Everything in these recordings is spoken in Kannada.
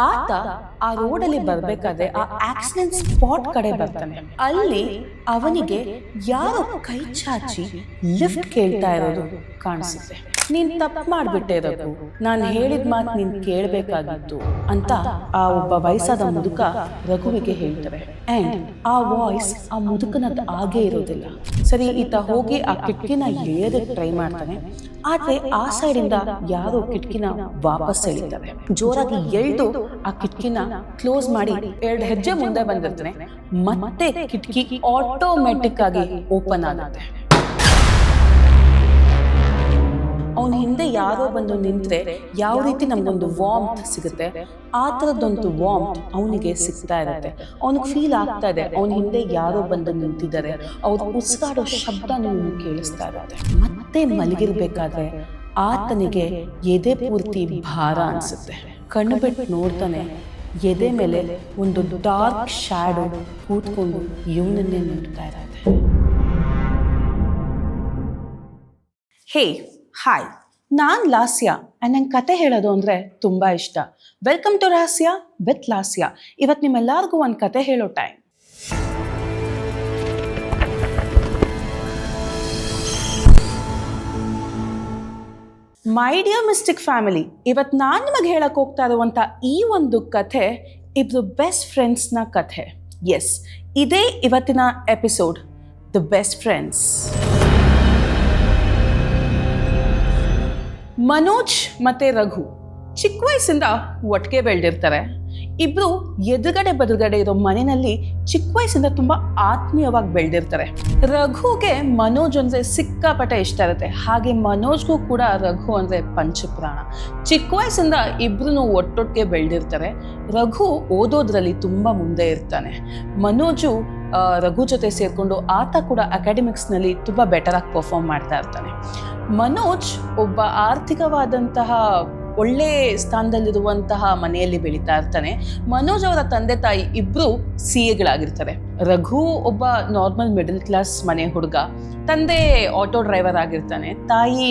ಆತ ಆ ರೋಡಲ್ಲಿ ಬರ್ಬೇಕಾದ್ರೆ ಆ ಆಕ್ಸಿಡೆಂಟ್ ಸ್ಪಾಟ್ ಕಡೆ ಬರ್ತಾನೆ. ಅಲ್ಲಿ ಅವನಿಗೆ ಯಾರೋ ಕೈ ಚಾಚಿ ಲಿಫ್ಟ್ ಕೇಳ್ತಾ ಇರೋದು ಕಾಣಿಸುತ್ತೆ. ನೀನ್ ತಪ್ಪು ಮಾಡ್ಬಿಟ್ಟೆ ರಘು, ನಾನು ಹೇಳಿದ ಮಾತು ನೀನ್ ಕೇಳಬೇಕಾಗಿತ್ತು ಅಂತ ಆ ಒಬ್ಬ ವಯಸ್ಸಾದ ಮುದುಕ ರಘುವಿಗೆ ಹೇಳ್ತಾರೆ. ಅಂಡ್ ಆ ವಾಯ್ಸ್ ಆ ಮುದುಕನದ್ದು ಆಗೇ ಇರೋದಿಲ್ಲ. ಸರಿ, ಈತ ಹೋಗಿ ಆ ಕಿಟಕಿನ ಎಳೆಯೋದಕ್ಕೆ ಟ್ರೈ ಮಾಡ್ತಾನೆ. ಆದ್ರೆ ಆ ಸೈಡಿಂದ ಯಾರೋ ಕಿಟಕಿನ ವಾಪಸ್ ಎಳಿತಾರೆ. ಜೋರಾಗಿ ಎಳ್ದು ಆ ಕಿಟಕಿನ ಕ್ಲೋಸ್ ಮಾಡಿ 2 ಹೆಜ್ಜೆ ಮುಂದೆ ಬಂದಿರ್ತಾನೆ. ಮತ್ತೆ ಕಿಟಕಿ ಆಟೋಮೆಟಿಕ್ ಆಗಿ ಓಪನ್ ಆಗುತ್ತೆ. ಅವನ ಹಿಂದೆ ಯಾರೋ ಬಂದು ನಿಂತ್ರೆ ಯಾವ ರೀತಿ ನಮ್ಗೊಂದು ವಾರ್ಮ್ತ್ ಸಿಗುತ್ತೆ, ಆ ಥರದ್ದೊಂದು ವಾರ್ಮ್ತ್ ಅವನಿಗೆ ಸಿಗ್ತಾ ಇರುತ್ತೆ. ಅವನಿಗೆ ಫೀಲ್ ಆಗ್ತಾ ಇದೆ ಅವನ ಹಿಂದೆ ಯಾರೋ ಬಂದು ನಿಂತಿದ್ದಾರೆ, ಅವ್ರು ಉಸಿರಾಡೋ ಶಬ್ದ ನೀವು ಕೇಳಿಸ್ತಾ ಇರುತ್ತೆ. ಮತ್ತೆ ಮಲಗಿರ್ಬೇಕಾದ್ರೆ ಆತನಿಗೆ ಎದೆ ಪೂರ್ತಿ ಭಾರ ಅನಿಸುತ್ತೆ. ಕಣ್ಣು ಬಿಟ್ಟು ನೋಡ್ತಾನೆ, ಎದೆ ಮೇಲೆ ಒಂದು ಡಾರ್ಕ್ ಶ್ಯಾಡೋ ಕೂತ್ಕೊಂಡು ಇವನನ್ನೇ ನೋಡ್ತಾ ಇರುತ್ತೆ. ಹೇ ಹಾಯ್, ನಾನು ಲಾಸ್ಯ ಆ್ಯಂಡ್ ನಂಗೆ ಕತೆ ಹೇಳೋದು ಅಂದರೆ ತುಂಬ ಇಷ್ಟ. ವೆಲ್ಕಮ್ ಟು ರಹಸ್ಯ ವಿತ್ ಲಾಸ್ಯ. ಇವತ್ತು ನಿಮ್ಮೆಲ್ಲರಿಗೂ ಒಂದು ಕತೆ ಹೇಳೋ time. My dear mistake family, ಇವತ್ತು ನಾನು ನಿಮಗೆ ಹೇಳಕ್ಕೆ ಹೋಗ್ತಾ ಇರುವಂಥ ಈ ಒಂದು ಕಥೆ ಇಬ್ರು ಬೆಸ್ಟ್ ಫ್ರೆಂಡ್ಸ್ನ ಕಥೆ. ಎಸ್, ಇದೇ ಇವತ್ತಿನ episode, the best friends. Manoj ಮತ್ತು ರಘು ಚಿಕ್ಕ ವಯಸ್ಸಿಂದ ಒಟ್ಟಿಗೆ ಬೆಳೆದಿರ್ತಾರೆ. ಇಬ್ಬರು ಎದುರುಗಡೆ ಬದುರುಗಡೆ ಇರೋ ಮನೆಯಲ್ಲಿ ಚಿಕ್ಕ ವಯಸ್ಸಿಂದ ತುಂಬ ಆತ್ಮೀಯವಾಗಿ ಬೆಳೆದಿರ್ತಾರೆ. ರಘುಗೆ ಮನೋಜ್ ಅಂದರೆ ಸಿಕ್ಕಾಪಟ್ಟೆ ಇಷ್ಟ ಇರುತ್ತೆ. ಹಾಗೆ ಮನೋಜ್ಗೂ ಕೂಡ ರಘು ಅಂದರೆ ಪಂಚಪ್ರಾಣ. ಚಿಕ್ಕ ವಯಸ್ಸಿಂದ ಇಬ್ಬರೂ ಒಟ್ಟೊಟ್ಟಿಗೆ ಬೆಳೆದಿರ್ತಾರೆ. ರಘು ಓದೋದ್ರಲ್ಲಿ ತುಂಬ ಮುಂದೆ ಇರ್ತಾನೆ. ಮನೋಜು ರಘು ಜೊತೆ ಸೇರಿಕೊಂಡು ಆತ ಕೂಡ ಅಕಾಡೆಮಿಕ್ಸ್ನಲ್ಲಿ ತುಂಬ ಬೆಟರಾಗಿ ಪರ್ಫಾರ್ಮ್ ಮಾಡ್ತಾ ಇರ್ತಾನೆ. ಮನೋಜ್ ಒಬ್ಬ ಆರ್ಥಿಕವಾದಂತಹ ಒಳ್ಳೆ ಸ್ಥಾನದಲ್ಲಿರುವಂತಹ ಮನೆಯಲ್ಲಿ ಬೆಳೀತಾ ಇರ್ತಾನೆ. ಮನೋಜ್ ಅವರ ತಂದೆ ತಾಯಿ ಇಬ್ಬರು CAಗಳಾಗಿರ್ತಾರೆ. ರಘು ಒಬ್ಬ ನಾರ್ಮಲ್ ಮಿಡಲ್ ಕ್ಲಾಸ್ ಮನೆ ಹುಡುಗ. ತಂದೆ ಆಟೋ ಡ್ರೈವರ್ ಆಗಿರ್ತಾನೆ, ತಾಯಿ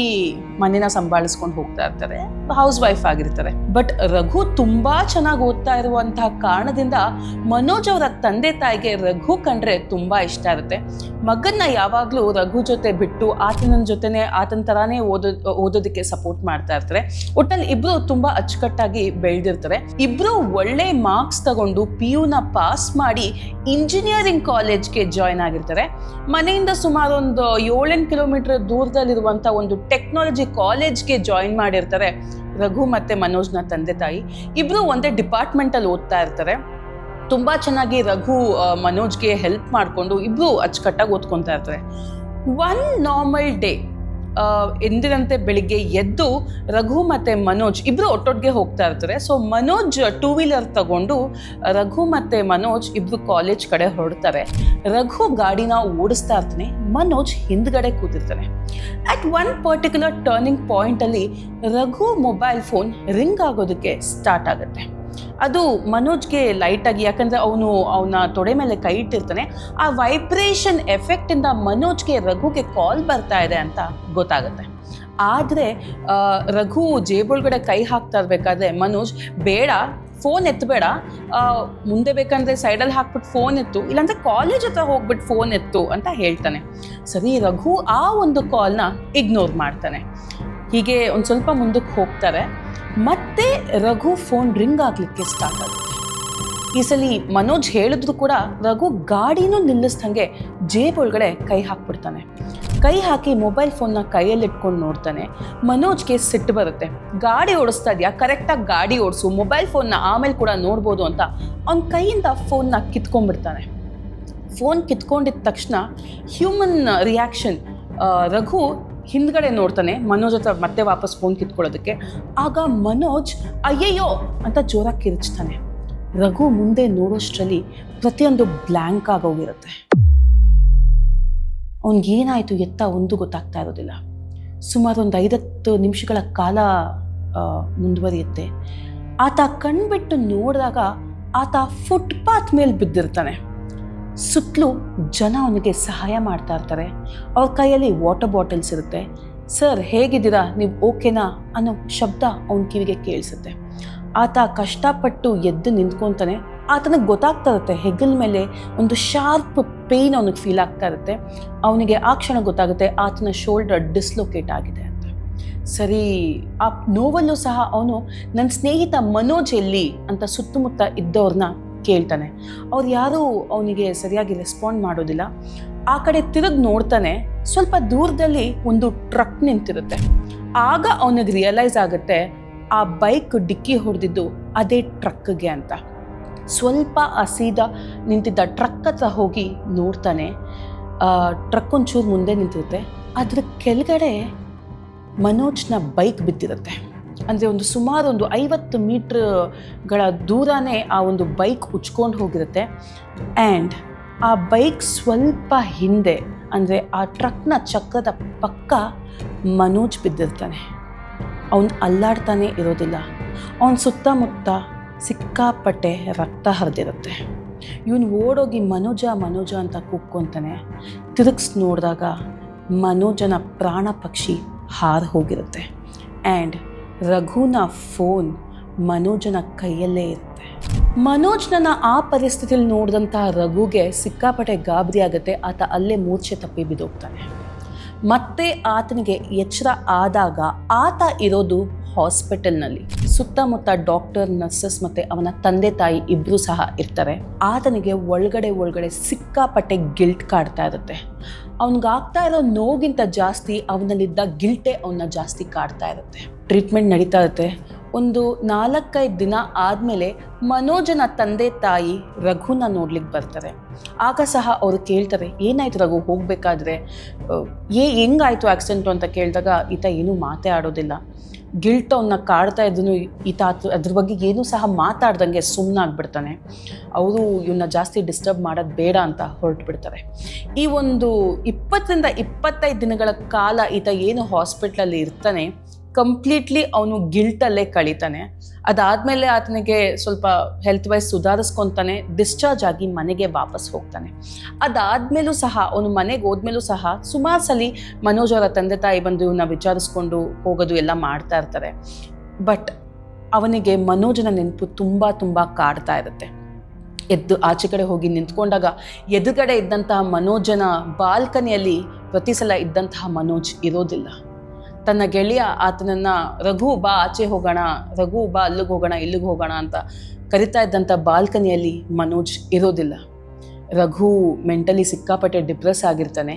ಮನೆನ ಸಂಭಾಳಿಸ್ಕೊಂಡು ಹೋಗ್ತಾ ಇರ್ತಾರೆ, ಹೌಸ್ ವೈಫ್ ಆಗಿರ್ತಾರೆ. ಬಟ್ ರಘು ತುಂಬಾ ಚೆನ್ನಾಗಿ ಓದ್ತಾ ಇರುವಂತಹ ಕಾರಣದಿಂದ ಮನೋಜ್ ಅವರ ತಂದೆ ತಾಯಿಗೆ ರಘು ಕಂಡ್ರೆ ತುಂಬಾ ಇಷ್ಟ ಇರುತ್ತೆ. ಮಗನ್ನ ಯಾವಾಗಲೂ ರಘು ಜೊತೆ ಬಿಟ್ಟು ಆತನ ಜೊತೆನೆ ಆತನ ತರಾನೇ ಓದೋದಕ್ಕೆ ಸಪೋರ್ಟ್ ಮಾಡ್ತಾ ಇರ್ತಾರೆ. ಒಟ್ಟಲ್ಲಿ ಇಬ್ರು ತುಂಬಾ ಅಚ್ಚುಕಟ್ಟಾಗಿ ಬೆಳೆದಿರ್ತಾರೆ. ಇಬ್ರು ಒಳ್ಳೆ ಮಾರ್ಕ್ಸ್ ತಗೊಂಡು PUನ ಪಾಸ್ ಮಾಡಿ ಇಂಜಿನಿಯರಿಂಗ್ ಕಾಲೇಜ್ಗೆ ಜಾಯ್ನ್ ಆಗಿರ್ತಾರೆ. ಮನೆಯಿಂದ ಸುಮಾರು ಒಂದು 7-8 ಕಿಲೋಮೀಟರ್ ದೂರದಲ್ಲಿರುವಂಥ ಒಂದು ಟೆಕ್ನಾಲಜಿ ಕಾಲೇಜ್ಗೆ ಜಾಯಿನ್ ಮಾಡಿರ್ತಾರೆ ರಘು ಮತ್ತು ಮನೋಜ್ನ ತಂದೆ ತಾಯಿ. ಇಬ್ಬರು ಒಂದೇ ಡಿಪಾರ್ಟ್ಮೆಂಟಲ್ಲಿ ಓದ್ತಾ ಇರ್ತಾರೆ. ತುಂಬ ಚೆನ್ನಾಗಿ ರಘು ಮನೋಜ್ಗೆ ಹೆಲ್ಪ್ ಮಾಡಿಕೊಂಡು ಇಬ್ಬರು ಅಚ್ಚುಕಟ್ಟಾಗಿ ಓದ್ಕೊತಾ ಇರ್ತಾರೆ. ಒನ್ ನಾರ್ಮಲ್ ಡೇ ಎಂದಿನಂತೆ ಬೆಳಿಗ್ಗೆ ಎದ್ದು ರಘು ಮತ್ತು ಮನೋಜ್ ಇಬ್ಬರು ಒಟ್ಟೊಟ್ಟಿಗೆ ಹೋಗ್ತಾ ಇರ್ತಾರೆ. ಸೊ ಮನೋಜ್ 2 ವೀಲರ್ ತಗೊಂಡು ರಘು ಮತ್ತು ಮನೋಜ್ ಇಬ್ಬರು ಕಾಲೇಜ್ ಕಡೆ ಹೊರಡ್ತಾರೆ. ರಘು ಗಾಡಿನ ಓಡಿಸ್ತಾ ಇರ್ತಾನೆ, ಮನೋಜ್ ಹಿಂದ್ಗಡೆ ಕೂತಿರ್ತಾನೆ. ಅಟ್ ಒನ್ ಪರ್ಟಿಕ್ಯುಲರ್ ಟರ್ನಿಂಗ್ ಪಾಯಿಂಟಲ್ಲಿ ರಘು ಮೊಬೈಲ್ ಫೋನ್ ರಿಂಗ್ ಆಗೋದಕ್ಕೆ ಸ್ಟಾರ್ಟ್ ಆಗುತ್ತೆ. ಅದು ಮನೋಜ್ಗೆ ಲೈಟಾಗಿ, ಯಾಕಂದರೆ ಅವನ ತೊಡೆ ಮೇಲೆ ಕೈ ಇಟ್ಟಿರ್ತಾನೆ, ಆ ವೈಬ್ರೇಷನ್ ಎಫೆಕ್ಟಿಂದ ಮನೋಜ್ಗೆ ರಘುಗೆ ಕಾಲ್ ಬರ್ತಾ ಇದೆ ಅಂತ ಗೊತ್ತಾಗುತ್ತೆ. ಆದರೆ ರಘು ಜೇಬೊಳಗಡೆ ಕೈ ಹಾಕ್ತಾ ಇರಬೇಕಾದ್ರೆ ಮನೋಜ್, ಬೇಡ ಫೋನ್ ಎತ್ತಬೇಡ, ಮುಂದೆ ಬೇಕಂದರೆ ಸೈಡಲ್ಲಿ ಹಾಕ್ಬಿಟ್ಟು ಫೋನ್ ಎತ್ತು, ಇಲ್ಲಾಂದರೆ ಕಾಲೇಜ್ ಹತ್ರ ಹೋಗ್ಬಿಟ್ಟು ಫೋನ್ ಎತ್ತು ಅಂತ ಹೇಳ್ತಾನೆ. ಸರಿ, ರಘು ಆ ಒಂದು ಕಾಲ್ನ ಇಗ್ನೋರ್ ಮಾಡ್ತಾನೆ. ಹೀಗೆ ಒಂದು ಸ್ವಲ್ಪ ಮುಂದಕ್ಕೆ ಹೋಗ್ತಾರೆ. ಮತ್ತೆ ರಘು ಫೋನ್ ರಿಂಗ್ ಆಗಲಿಕ್ಕೆ ಸ್ಟಾರ್ಟ್ ಆಗುತ್ತೆ. ಈ ಸಲ ಮನೋಜ್ ಹೇಳಿದ್ರು ಕೂಡ ರಘು ಗಾಡಿನೂ ನಿಲ್ಲಿಸ್ದಂಗೆ ಜೇಬೊಳಗಡೆ ಕೈ ಹಾಕ್ಬಿಡ್ತಾನೆ. ಕೈ ಹಾಕಿ ಮೊಬೈಲ್ ಫೋನ್ನ ಕೈಯಲ್ಲಿ ಇಟ್ಕೊಂಡು ನೋಡ್ತಾನೆ. ಮನೋಜ್ಗೆ ಸಿಟ್ಟು ಬರುತ್ತೆ. ಗಾಡಿ ಓಡಿಸ್ತಾ ಇದೆಯಾ, ಕರೆಕ್ಟಾಗಿ ಗಾಡಿ ಓಡಿಸು, ಮೊಬೈಲ್ ಫೋನ್ನ ಆಮೇಲೆ ಕೂಡ ನೋಡ್ಬೋದು ಅಂತ ಅವನ ಕೈಯಿಂದ ಫೋನ್ನ ಕಿತ್ಕೊಂಡ್ಬಿಡ್ತಾನೆ. ಫೋನ್ ಕಿತ್ಕೊಂಡಿದ್ದ ತಕ್ಷಣ ಹ್ಯೂಮನ್ ರಿಯಾಕ್ಷನ್, ರಘು ಹಿಂದ್ಗಡೆ ನೋಡ್ತಾನೆ ಮನೋಜ್ ಹತ್ರ ಮತ್ತೆ ವಾಪಸ್ ಫೋನ್ ಕಿತ್ಕೊಳ್ಳೋದಕ್ಕೆ. ಆಗ ಮನೋಜ್ ಅಯ್ಯಯ್ಯೋ ಅಂತ ಜೋರಾಗಿ ಕಿರ್ಚ್ತಾನೆ. ರಘು ಮುಂದೆ ನೋಡೋಷ್ಟರಲ್ಲಿ ಪ್ರತಿಯೊಂದು ಬ್ಲ್ಯಾಂಕ್ ಆಗೋಗಿರುತ್ತೆ. ಅವನಿಗೇನಾಯಿತು ಎತ್ತ ಒಂದು ಗೊತ್ತಾಗ್ತಾ ಇರೋದಿಲ್ಲ. ಸುಮಾರು ಒಂದು 5-10 ನಿಮಿಷಗಳ ಕಾಲ ಮುಂದುವರಿಯುತ್ತೆ. ಆತ ಕಣ್ಬಿಟ್ಟು ನೋಡಿದಾಗ ಆತ ಫುಟ್ಪಾತ್ ಮೇಲೆ ಬಿದ್ದಿರ್ತಾನೆ. ಸುತ್ತಲೂ ಜನ ಅವನಿಗೆ ಸಹಾಯ ಮಾಡ್ತಾ ಇರ್ತಾರೆ. ಅವ್ರ ಕೈಯಲ್ಲಿ ವಾಟರ್ ಬಾಟಲ್ಸ್ ಇರುತ್ತೆ. ಸರ್ ಹೇಗಿದ್ದೀರಾ, ನೀವು ಓಕೆನಾ ಅನ್ನೋ ಶಬ್ದ ಅವನ ಕಿವಿಗೆ ಕೇಳಿಸುತ್ತೆ. ಆತ ಕಷ್ಟಪಟ್ಟು ಎದ್ದು ನಿಂತ್ಕೊತಾನೆ. ಆತನಿಗೆ ಗೊತ್ತಾಗ್ತಾ ಇರುತ್ತೆ ಹೆಗಲ ಮೇಲೆ ಒಂದು ಶಾರ್ಪ್ ಪೇಯ್ನ್ ಅವನಿಗೆ ಫೀಲ್ ಆಗ್ತಾ ಇರುತ್ತೆ. ಅವನಿಗೆ ಆ ಕ್ಷಣ ಗೊತ್ತಾಗುತ್ತೆ ಆತನ ಶೋಲ್ಡರ್ ಡಿಸ್ಲೊಕೇಟ್ ಆಗಿದೆ ಅಂತ. ಸರಿ, ಆ ನೋವಲ್ಲೂ ಸಹ ಅವನು ನನ್ನ ಸ್ನೇಹಿತ ಮನೋಜ್ ಎಲ್ಲಿ ಅಂತ ಸುತ್ತಮುತ್ತ ಇದ್ದವ್ರನ್ನ ಕೇಳ್ತಾನೆ. ಅವ್ರು ಯಾರೂ ಅವನಿಗೆ ಸರಿಯಾಗಿ ರೆಸ್ಪಾಂಡ್ ಮಾಡೋದಿಲ್ಲ. ಆ ಕಡೆ ತಿರುಗಿ ನೋಡ್ತಾನೆ. ಸ್ವಲ್ಪ ದೂರದಲ್ಲಿ ಒಂದು ಟ್ರಕ್ ನಿಂತಿರುತ್ತೆ. ಆಗ ಅವನಿಗೆ ರಿಯಲೈಸ್ ಆಗುತ್ತೆ ಆ ಬೈಕ್ ಡಿಕ್ಕಿ ಹೊಡೆದಿದ್ದು ಅದೇ ಟ್ರಕ್ಗೆ ಅಂತ. ಸ್ವಲ್ಪ ಸೀದಾ ನಿಂತಿದ್ದ ಟ್ರಕ್ ಹತ್ರ ಹೋಗಿ ನೋಡ್ತಾನೆ. ಟ್ರಕ್ ಒಂಚೂರು ಮುಂದೆ ನಿಂತಿರುತ್ತೆ. ಅದ್ರ ಕೆಳಗಡೆ ಮನೋಜ್ನ ಬೈಕ್ ಬಿದ್ದಿರುತ್ತೆ. ಅಂದರೆ ಸುಮಾರು 50 ಮೀಟ್ರ್ಗಳ ದೂರನೇ ಆ ಒಂದು ಬೈಕ್ ಉಚ್ಕೊಂಡು ಹೋಗಿರುತ್ತೆ. ಆ್ಯಂಡ್ ಆ ಬೈಕ್ ಸ್ವಲ್ಪ ಹಿಂದೆ, ಅಂದರೆ ಆ ಟ್ರಕ್ನ ಚಕ್ರದ ಪಕ್ಕ ಮನೋಜ್ ಬಿದ್ದಿರ್ತಾನೆ. ಅವನು ಅಲ್ಲಾಡ್ತಾನೆ ಇರೋದಿಲ್ಲ. ಅವನ ಸುತ್ತಮುತ್ತ ಸಿಕ್ಕಾಪಟ್ಟೆ ರಕ್ತ ಹರಿದಿರುತ್ತೆ. ಇವನು ಓಡೋಗಿ ಮನೋಜ ಮನೋಜ ಅಂತ ಕೂಗ್ಕೊತಾನೆ. ತಿರುಗಿಸಿ ನೋಡಿದಾಗ ಮನೋಜನ ಪ್ರಾಣ ಪಕ್ಷಿ ಹಾರಿ ಹೋಗಿರುತ್ತೆ. ಆ್ಯಂಡ್ ರಘುನ ಫೋನ್ ಮನೋಜನ ಕೈಯಲ್ಲೇ ಇರುತ್ತೆ. ಮನೋಜ್ನನ್ನ ಆ ಪರಿಸ್ಥಿತಿಯಲ್ಲಿ ನೋಡಿದಂತಹ ರಘುಗೆ ಸಿಕ್ಕಾಪಟ್ಟೆ ಗಾಬರಿ ಆಗುತ್ತೆ. ಆತ ಅಲ್ಲೇ ಮೂರ್ಛೆ ತಪ್ಪಿ ಬಿದ್ದೋಗ್ತಾನೆ. ಮತ್ತೆ ಆತನಿಗೆ ಎಚ್ಚರ ಆದಾಗ ಆತ ಇರೋದು ಹಾಸ್ಪಿಟಲ್ನಲ್ಲಿ. ಸುತ್ತಮುತ್ತ ಡಾಕ್ಟರ್, ನರ್ಸಸ್ ಮತ್ತು ಅವನ ತಂದೆ ತಾಯಿ ಇಬ್ಬರೂ ಸಹ ಇರ್ತಾರೆ. ಆತನಿಗೆ ಒಳಗಡೆ ಸಿಕ್ಕಾಪಟ್ಟೆ ಗಿಲ್ಟ್ ಕಾಡ್ತಾ ಇರುತ್ತೆ. ಅವನಿಗಾಗ್ತಾ ಇರೋ ನೋವಿಗಿಂತ ಜಾಸ್ತಿ ಅವನಲ್ಲಿದ್ದ ಗಿಲ್ಟೇ ಅವನ್ನ ಜಾಸ್ತಿ ಕಾಡ್ತಾ ಇರುತ್ತೆ. ಟ್ರೀಟ್ಮೆಂಟ್ ನಡೀತಾ ಇರುತ್ತೆ. ಒಂದು 4-5 ದಿನ ಆದಮೇಲೆ ಮನೋಜನ ತಂದೆ ತಾಯಿ ರಘುನ ನೋಡ್ಲಿಕ್ಕೆ ಬರ್ತಾರೆ. ಆಗ ಸಹ ಅವರು ಕೇಳ್ತಾರೆ, ಏನಾಯ್ತು ರಘು, ಹೋಗಬೇಕಾದ್ರೆ ಹೆಂಗಾಯ್ತು ಆಕ್ಸಿಡೆಂಟು ಅಂತ ಕೇಳಿದಾಗ ಈತ ಏನೂ ಮಾತೇ ಆಡೋದಿಲ್ಲ. ಗಿಲ್ಟ್ ಅವನ್ನ ಕಾಡ್ತಾ ಇದ್ದನು. ಈತ ಅದ್ರ ಬಗ್ಗೆ ಏನೂ ಸಹ ಮಾತಾಡ್ದಂಗೆ ಸುಮ್ಮನಾಗ್ಬಿಡ್ತಾನೆ. ಅವರು ಇವನ್ನ ಜಾಸ್ತಿ ಡಿಸ್ಟರ್ಬ್ ಮಾಡೋದು ಬೇಡ ಅಂತ ಹೊರಟು ಬಿಡ್ತಾರೆ. ಈ ಒಂದು 20-25 ದಿನಗಳ ಕಾಲ ಈತ ಏನು ಹಾಸ್ಪಿಟ್ಲಲ್ಲಿ ಇರ್ತಾನೆ, ಕಂಪ್ಲೀಟ್ಲಿ ಅವನು ಗಿಲ್ಟಲ್ಲೇ ಕಳೀತಾನೆ. ಅದಾದಮೇಲೆ ಆತನಿಗೆ ಸ್ವಲ್ಪ ಹೆಲ್ತ್ ವೈಸ್ ಸುಧಾರಿಸ್ಕೊತಾನೆ. ಡಿಸ್ಚಾರ್ಜ್ ಆಗಿ ಮನೆಗೆ ವಾಪಸ್ ಹೋಗ್ತಾನೆ. ಅದಾದಮೇಲೂ ಸಹ ಅವನು ಮನೆಗೆ ಹೋದ್ಮೇಲೂ ಸಹ ಸುಮಾರು ಸಲ ಮನೋಜ್ ಅವರ ತಂದೆ ತಾಯಿ ಬಂದು ಇವನ್ನ ವಿಚಾರಿಸ್ಕೊಂಡು ಹೋಗೋದು ಎಲ್ಲ ಮಾಡ್ತಾ ಇರ್ತಾರೆ. ಬಟ್ ಅವನಿಗೆ ಮನೋಜನ ನೆನಪು ತುಂಬ ಕಾಡ್ತಾ ಇರುತ್ತೆ. ಎದ್ದು ಆಚೆ ಕಡೆ ಹೋಗಿ ನಿಂತ್ಕೊಂಡಾಗ ಎದುರುಗಡೆ ಇದ್ದಂತಹ ಮನೋಜನ ಬಾಲ್ಕನಿಯಲ್ಲಿ ಪ್ರತಿ ಸಲ ಇದ್ದಂತಹ ಮನೋಜ್ ಇರೋದಿಲ್ಲ. ತನ್ನ ಗೆಳೆಯ ಆತನನ್ನು ರಘು ಬಾ ಆಚೆ ಹೋಗೋಣ, ರಘು ಬಾ ಅಲ್ಲಿಗೆ ಹೋಗೋಣ, ಇಲ್ಲಿಗೆ ಹೋಗೋಣ ಅಂತ ಕರಿತಾ ಇದ್ದಂಥ ಬಾಲ್ಕನಿಯಲ್ಲಿ ಮನೋಜ್ ಇರೋದಿಲ್ಲ. ರಘು ಮೆಂಟಲಿ ಸಿಕ್ಕಾಪಟ್ಟೆ ಡಿಪ್ರೆಸ್ ಆಗಿರ್ತಾನೆ.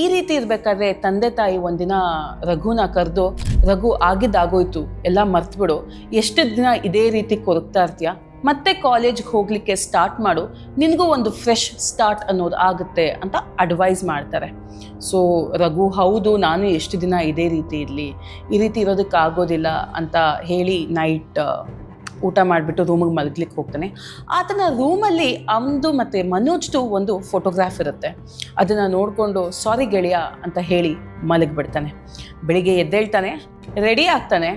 ಈ ರೀತಿ ಇರಬೇಕಾದ್ರೆ ತಂದೆ ತಾಯಿ ಒಂದಿನ ರಘುನ ಕರೆದು, ರಘು ಆಗಿದ್ದಾಗೋಯ್ತು, ಎಲ್ಲ ಮರ್ತ್ಬಿಡು, ಎಷ್ಟು ದಿನ ಇದೇ ರೀತಿ ಕೊರಗ್ತಾ ಇರ್ತೀಯ, ಮತ್ತೆ ಕಾಲೇಜ್ಗೆ ಹೋಗಲಿಕ್ಕೆ ಸ್ಟಾರ್ಟ್ ಮಾಡು, ನಿನಗೂ ಒಂದು ಫ್ರೆಶ್ ಸ್ಟಾರ್ಟ್ ಅನ್ನೋದು ಆಗುತ್ತೆ ಅಂತ ಅಡ್ವೈಸ್ ಮಾಡ್ತಾರೆ. ಸೊ ರಘು, ಹೌದು, ನಾನು ಎಷ್ಟು ದಿನ ಇದೇ ರೀತಿ ಇರಲಿ, ಈ ರೀತಿ ಇರೋದಕ್ಕಾಗೋದಿಲ್ಲ ಅಂತ ಹೇಳಿ ನೈಟ್ ಊಟ ಮಾಡಿಬಿಟ್ಟು ರೂಮಿಗೆ ಮಲಗ್ಲಿಕ್ಕೆ ಹೋಗ್ತಾನೆ. ಆತನ ರೂಮಲ್ಲಿ ಅವನದು ಮತ್ತು ಮನೋಜ್ದು ಒಂದು ಫೋಟೋಗ್ರಾಫ್ ಇರುತ್ತೆ. ಅದನ್ನು ನೋಡಿಕೊಂಡು ಸಾರಿ ಗೆಳೆಯ ಅಂತ ಹೇಳಿ ಮಲಗಿಬಿಡ್ತಾನೆ. ಬೆಳಿಗ್ಗೆ ಎದ್ದೇಳ್ತಾನೆ, ರೆಡಿ ಆಗ್ತಾನೆ.